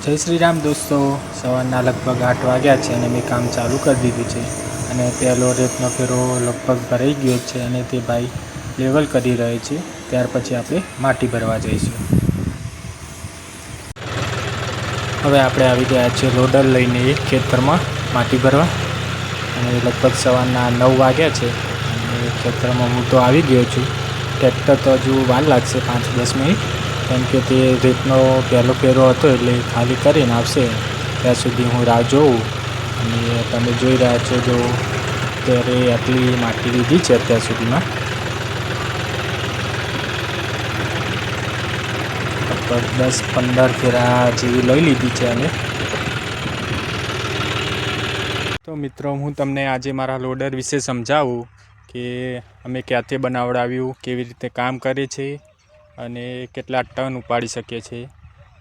જય શ્રી રામ દોસ્તો, સવારના લગભગ 8 વાગ્યા છે અને મેં કામ ચાલુ કરી દીધું છે અને પહેલો રેતનો ફેરો લગભગ ભરાઈ ગયો છે અને તે ભાઈ લેવલ કરી રહ્યો છે. ત્યાર પછી આપણે માટી ભરવા જઈશું. હવે આપણે આવી ગયા છીએ લોડર લઈને ખેતરમાં માટી ભરવા અને લગભગ સવારના 9 વાગ્યા છે અને ખેતરમાં હું તો આવી ગયો છું. ટ્રેક્ટર તો હજુ વાર લાગશે 5-10 મિનિટ, કેમ કે તે રેતનો પહેલો ફેરો હતો એટલે ખાલી કરીને આવશે ત્યાં સુધી હું રાહ જોઉં. અને તમે જોઈ રહ્યા છો જો ત્યારે આટલી માટી લીધી છે અત્યાર સુધીમાં. લગભગ 10-15 ફેરા જેવી લઈ લીધી છે અમે. તો મિત્રો, હું તમને આજે મારા લોડર વિશે સમજાવું કે અમે ક્યાંથી બનાવડાવ્યું, કેવી રીતે કામ કરે છે અને કેટલા ટન ઉપાડી શકીએ છીએ.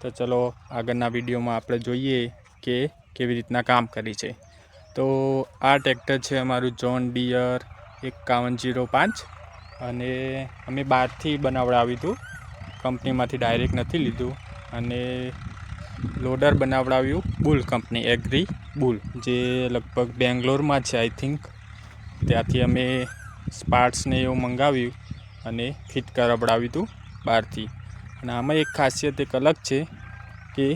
તો ચલો આગળના વિડીયોમાં આપણે જોઈએ કે કેવી રીતના કામ કરે છે. તો આ ટ્રેક્ટર છે અમારું જોન ડિયર 5105 અને અમે બહારથી બનાવડાવ્યું હતું, કંપનીમાંથી ડાયરેક્ટ નથી લીધું. અને લોડર બનાવડાવ્યું બુલ કંપની, એગ્રી બુલ, જે લગભગ બેંગ્લોરમાં છે આઈ થિંક. ત્યાંથી અમે સ્પાર્ટ્સને એવું મંગાવ્યું અને ફિટ કરાવડાવ્યું હતું બહારથી. અને આમાં એક ખાસિયત એક અલગ છે કે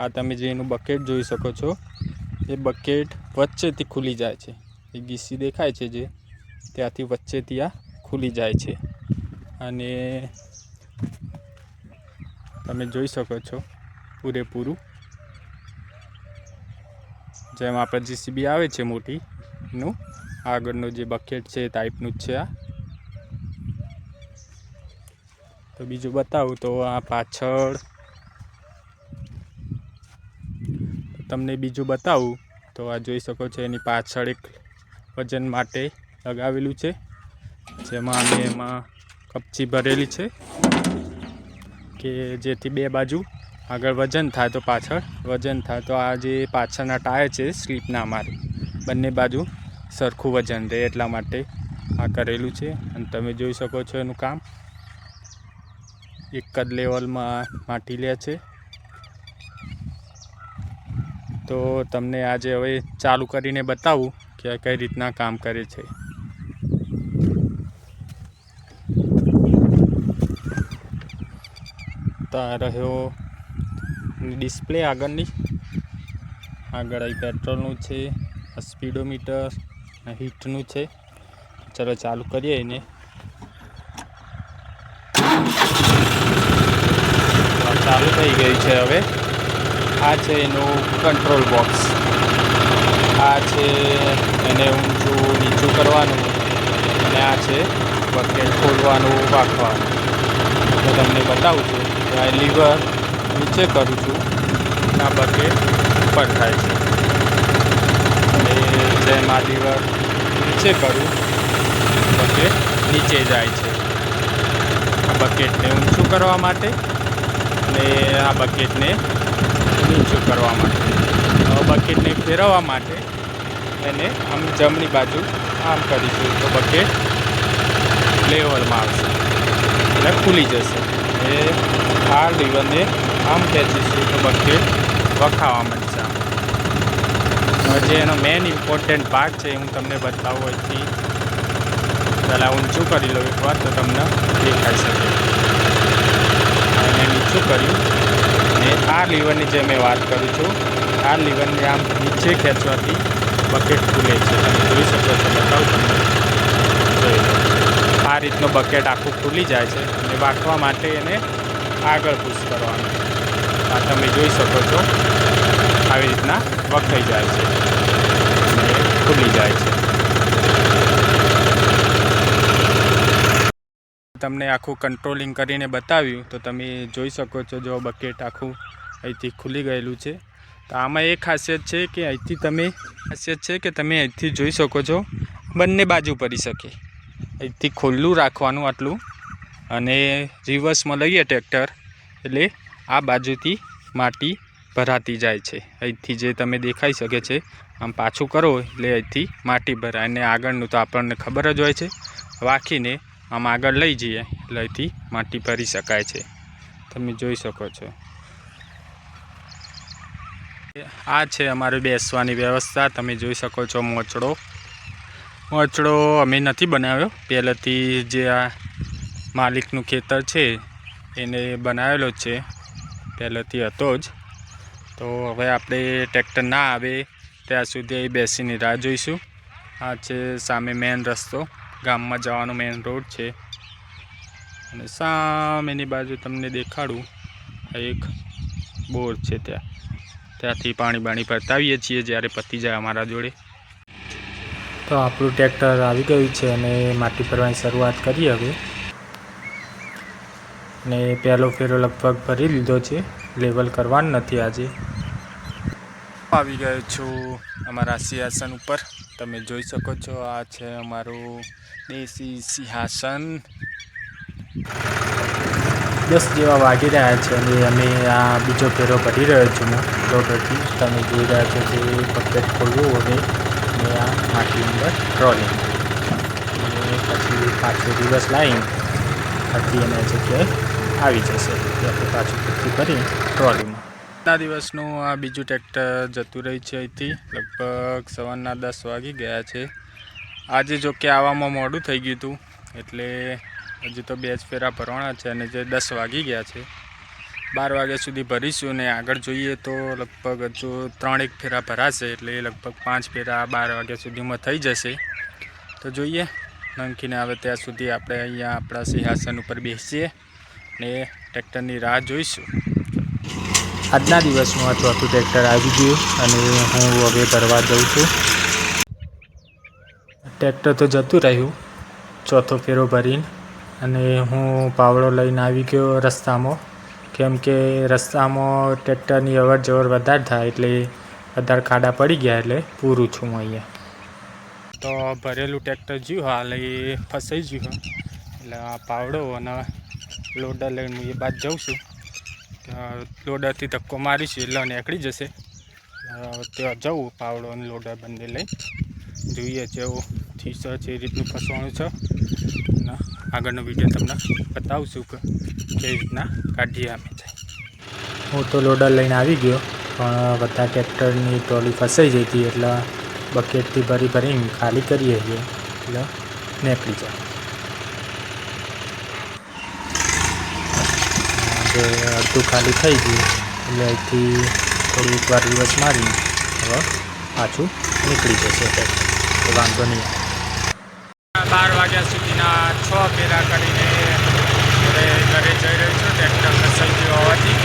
આ તમે જે એનું બકેટ જોઈ શકો છો, એ બકેટ વચ્ચેથી ખુલી જાય છે. એ ગીસી દેખાય છે જે, ત્યાંથી વચ્ચેથી આ ખુલી જાય છે. અને તમે જોઈ શકો છો પૂરેપૂરું, જેમ આપણે જીસીબી આવે છે મોટી, એનું આગળનું જે બકેટ છે એ ટાઈપનું જ છે આ. તો બીજું બતાવું તો આ પાછળ તમને બીજું બતાવું તો આ જોઈ શકો છો એની પાછળ એક વજન માટે લગાવેલું છે, જેમાં અમે એમાં કપચી ભરેલી છે કે જેથી બે બાજુ આગળ વજન થાય તો પાછળ વજન થાય. તો આ જે પાછળના ટાયર છે સ્લીપ ના મારે, બંને બાજુ સરખું વજન રહે એટલા માટે આ કરેલું છે. અને તમે જોઈ શકો છો એનું કામ એક જ લેવલમાં માટી લે છે. તો તમને આજે હવે ચાલુ કરીને બતાવું કે કઈ રીતના કામ કરે છે. તો આ રહ્યો ડિસ્પ્લે આગળની, આગળ અહીં પેટ્રોલનું છે, આ સ્પીડોમીટર, આ હીટનું છે. ચલો ચાલુ કરીએ એને. ચાલુ થઈ ગઈ છે હવે. આ છે એનું કંટ્રોલ બોક્સ, આ છે એને ઊંચું નીચું કરવાનું, અને આ છે બકેટ ખોલવાનું રાખવાનું. હું તમને બતાવું છું કે આ લીવર નીચે કરું છું, આ બકેટ ઉપર થાય છે. અને જેમ આ લીવર નીચે કરું, બકેટ નીચે જાય છે. આ બકેટને ઊંચું કરવા માટે અને આ બકેટને નીચું કરવા માટે. બકેટને ફેરવવા માટે એને આમ જમણી બાજુ આમ કરીશું તો બકેટ લેવલમાં આવશે એટલે ખુલી જશે. એ આ લીવરને આમ ખેંચીશું તો બકેટ વખાવા માંડશે. હવે જે એનો મેન ઇમ્પોર્ટન્ટ ભાગ છે હું તમને બતાવું અહીંથી. પહેલાં ઊંચું કરી લઉં એકવાર તો તમને દેખાઈ શકે. એને નીચું કર્યું અને આ લીવરની જે મેં વાત કરું છું, આ લીવરને આમ નીચે ખેંચવાથી બકેટ ખુલે છે. તમે જોઈ શકો છો, બતાવું તમને. જોઈ લો, આ રીતનો બકેટ આખું ખુલી જાય છે. અને વાંકવા માટે એને આગળ પુશ કરવાનું. આ તમે જોઈ શકો છો આવી રીતના વખાઈ જાય છે અને ખુલી જાય છે. તમને આખું કંટ્રોલિંગ કરીને બતાવ્યું તો તમે જોઈ શકો છો, જો બકેટ આખું અહીંથી ખુલી ગયેલું છે. તો આમાં એ ખાસિયત છે કે તમે અહીંથી જોઈ શકો છો બંને બાજુ પડી શકે. અહીંથી ખુલ્લું રાખવાનું આટલું, અને રિવર્સમાં લઈએ ટ્રેક્ટર એટલે આ બાજુથી માટી ભરાતી જાય છે. અહીંથી જે તમે દેખાઈ શકે છે, આમ પાછું કરો એટલે અહીંથી માટી ભરાય. અને આગળનું તો આપણને ખબર જ હોય છે, વાંકીને આમ આગળ લઈ જઈએ એટલે અહીંથી માટી ભરી શકાય છે. તમે જોઈ શકો છો. આ છે અમારી બેસવાની વ્યવસ્થા, તમે જોઈ શકો છો. મોચડો અમે નથી બનાવ્યો, પહેલેથી જે આ માલિકનું ખેતર છે એને બનાવેલો જ છે, પહેલેથી હતો જ. તો હવે આપણે ટ્રેક્ટર ના આવે ત્યાં સુધી અહીં બેસીને રાહ જોઈશું. આ છે સામે મેન રસ્તો, ગામમાં જવાનો મેન રોડ છે. અને સામેની બાજુ તમને દેખાડું, એક બોર છે, ત્યાંથી પાણી પરતાવીએ છીએ જ્યારે પતી જાય અમારા જોડે. તો આપણું ટ્રેક્ટર આવી ગયું છે અને માટી ભરવાની શરૂઆત કરી હવે. ને પહેલો ફેરો લગભગ ભરી લીધો છે, લેવલ કરવાનું નથી આજે. આવી ગયો છું અમારા સિંહાસન ઉપર, તમે જોઈ શકો છો. આ છે અમારું દેશી સિંહાસન. 10 જેવા વાગી રહ્યા છે અને અમે આ બીજો ફેરો ભરી રહ્યો છું લોડરથી. તમે જોઈ રહ્યા છો કે બકેટ ખોલવું હવે અને આ માટી અંદર ટ્રોલિંગ, અને પછી પાછો દિવસ લાવીને ફરતી એના જગ્યાએ આવી જશે. આપણે પાછું ફરતી કરી ટ્રોલીમાં. આજના દિવસનું આ બીજું ટ્રેક્ટર જતું રહ્યું છે અહીંથી. લગભગ સવારના 10 વાગી ગયા છે. આજે જો કે આવવામાં મોડું થઈ ગયું હતું, એટલે હજુ તો 2 જ ફેરા ભરવાના છે અને જે 10 વાગી ગયા છે. 12 વાગ્યા સુધી ભરીશું ને આગળ જોઈએ તો લગભગ હજુ 3 ફેરા ભરાશે, એટલે લગભગ 5 ફેરા 12 વાગ્યા સુધીમાં થઈ જશે. તો જોઈએ, નંખીને આવે ત્યાં સુધી આપણે અહીંયા આપણા સિંહાસન ઉપર બેસીએ ને ટ્રેક્ટરની રાહ જોઈશું. આજના દિવસનું આ ચોથું ટ્રેક્ટર આવી ગયું અને હું હવે ભરવા જઉં છું. ટ્રેક્ટર તો જતું રહ્યું ચોથો ફેરો ભરીને, અને હું પાવડો લઈને આવી ગયો રસ્તામાં, કેમ કે રસ્તામાં ટ્રેક્ટરની અવર જવર વધારે થાય એટલે વધારે ખાડા પડી ગયા, એટલે પૂરું છું અહીંયા. તો ભરેલું ટ્રેક્ટર જ્યું હાલ એ ફસાઈ ગયું, એટલે આ પાવડો અને લોડર લઈને હું એ બાદ જાઉં છું. લોડરથી ધક્કો મારીશું એટલે નીકળી જશે. ત્યાં જવું પાવડો અને લોડર બંને લઈને જોઈએ જેવું થીસ જે રીતનું ફસવાનું છે, અને આગળનો વિડીયો તમને બતાવશું કે કેવી રીતના કાઢીએ અમે જાય. હું તો લોડર લઈને આવી ગયો, પણ બધા ટ્રેક્ટરની ટ્રોલી ફસાઈ જઈ હતી, એટલે બકેટથી ભરીને ખાલી કરીએ છીએ એટલે નીકળી જાય. જે અડધું ખાલી થઈ ગયું એટલે અહીંથી થોડી વાર દિવસ મારીને હવે પાછું નીકળી જશે ટ્રેક્ટર, તો વાંધો નહીં. 12 વાગ્યા સુધીના 6 ફેરા કરીને હવે ઘરે જઈ રહ્યો છું. ટ્રેક્ટર ફસાઈ ગયો હોવાથી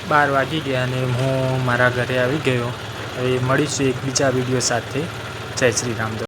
12 વાગી ગયા અને હું મારા ઘરે આવી ગયો. હવે મળીશું એક બીજા વિડીયો સાથે. જય શ્રી રામ.